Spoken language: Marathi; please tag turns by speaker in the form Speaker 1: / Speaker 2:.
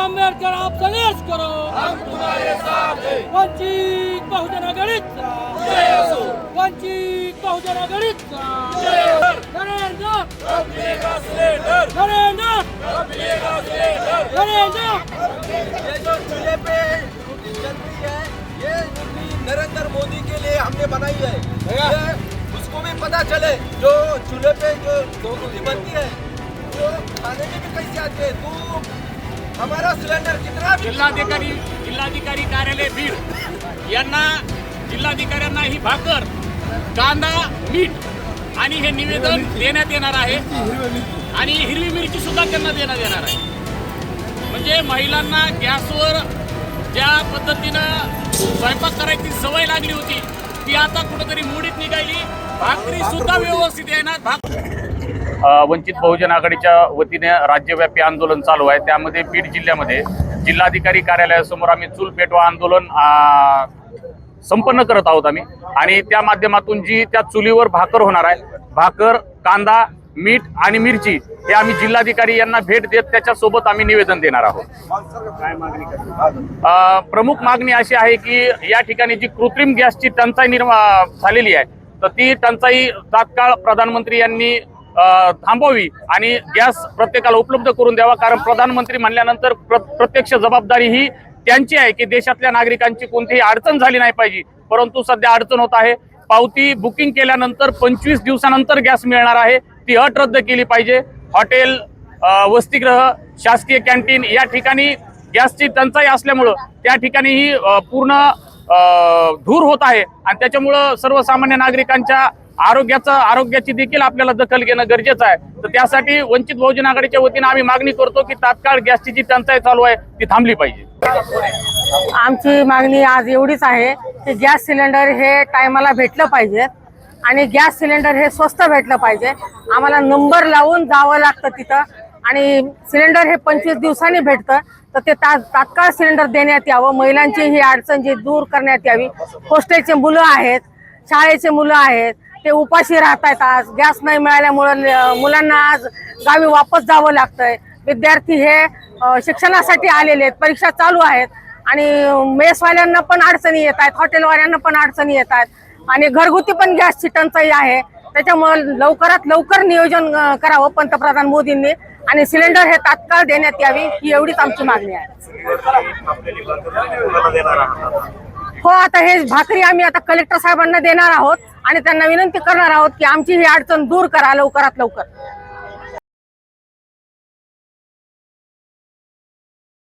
Speaker 1: आंबेडकर आप संघर्ष करो,
Speaker 2: हम तुम्हारे साथ हैं।
Speaker 1: वंचित बहुजन आघाडीचा
Speaker 2: जय असो,
Speaker 1: वंचित बहुजन आघाडीचा
Speaker 2: जय असो।
Speaker 1: नरेंद्र
Speaker 2: कब मिलेगा सिलेंडर,
Speaker 1: नरेंद्र
Speaker 2: कब मिलेगा सिलेंडर।
Speaker 1: नरेंद्र
Speaker 3: ये जो चूल्हे पे रोटी जल रही है, ये रोटी नरेंद्र मोदी के लिए हमने बनाई है। ये उसको भी पता चले, जो चूल्हे पे जो रोटी बनती है वो खाने में भी कैसे आती है। तू हमारा सिलेंडर कितना भी
Speaker 4: जिल्हाधिकारी कार्यालय बीड यांना जिल्हाधिकाऱ्यांना ही भाकर, कांदा, मीठ आणि हे निवेदन देण्यात येणार आहे आणि हिरवी मिरची सुद्धा त्यांना देण्यात येणार आहे। म्हणजे महिलांना गॅसवर ज्या पद्धतीनं स्वयंपाक करायची सवय लागली होती ती आता कुठेतरी मोडीत निघाली। भाकरी सुद्धा व्यवस्थित येणार। वंचित बहुजन आघाडीच्या वतीने राज्यव्यापी आंदोलन चालू आहे। त्यामध्ये बीड जिल्ह्यामध्ये जिल्हाधिकारी कार्यालयासमोर आम्ही चूल पेटवा आंदोलन संपन्न करत आहोत आम्ही, आणि त्या माध्यमातून जी त्या चुलीवर भाकर होणार आहे, भाकर, कांदा, मीठ आणि मिरची हे आम्ही जिल्हाधिकारी यांना भेट देत त्याच्यासोबत आम्ही निवेदन देणार आहोत। प्रमुख मागणी अशी आहे की या ठिकाणी जी कृत्रिम गॅसची टंचाई झालेली आहे तर ती टंचाई तात्काळ प्रधानमंत्री यांनी थांबवावी आणि गॅस प्रत्येकाला उपलब्ध करून द्यावा। कारण प्रधानमंत्री म्हणल्यानंतर प्रत्यक्ष जबाबदारी ही त्यांची आहे की देशातल्या नागरिकांची कोणतीही अडचण झाली नाही पाहिजे, परंतु सध्या अडचण होत आहे। पावती बुकिंग केल्यानंतर 25 दिवसानंतर गॅस मिळणार आहे, ती अट रद्द केली पाहिजे। हॉटेल, वसतिगृह, शासकीय कॅन्टीन या ठिकाणी गॅसची टंचाई असल्यामुळं त्या ठिकाणी ही पूर्ण धूर होत आहे आणि त्याच्यामुळं सर्वसामान्य नागरिकांच्या आरोग्याची देखील आपल्याला दखल घेणं गरजेचं आहे। तर त्यासाठी वंचित बहुजन आघाडीच्या वतीने आम्ही मागणी करतो की तात्काळ गॅसची जी टंचाई चालू आहे ती थांबली पाहिजे।
Speaker 5: आमची मागणी आज एवढीच आहे की गॅस सिलेंडर हे टायमाला भेटलं पाहिजे आणि गॅस सिलेंडर हे स्वस्त भेटलं पाहिजे। आम्हाला नंबर लावून जावं लागतं तिथं आणि सिलेंडर हे 25 दिवसांनी भेटतं, तर ते तात्काळ सिलेंडर देण्यात यावं। महिलांची ही अडचण जी दूर करण्यात यावी। हॉस्टेलचे मुलं आहेत, शाळेचे मुलं आहेत, ते उपाशी राहतात। आज गॅस नाही मिळाल्यामुळे मुलांना आज गावी वापस जावं लागतंय। विद्यार्थी हे शिक्षणासाठी आलेले आहेत, परीक्षा चालू आहेत आणि मेसवाल्यांना पण अडचणी येत आहेत, हॉटेलवाल्यांना पण अडचणी येत आहेत आणि घरगुती पण गॅसची टंचाई आहे। त्याच्यामुळे लवकरात लवकर नियोजन करावं पंतप्रधान मोदींनी आणि सिलेंडर हे तात्काळ देण्यात यावी, ही एवढीच आमची मागणी आहे। हो, आता हे भाकरी आम्ही आता कलेक्टर साहेबांना देणार आहोत आणि त्यांना विनंती करणार आहोत की आमची ही अडचण दूर करा लवकरात लवकर।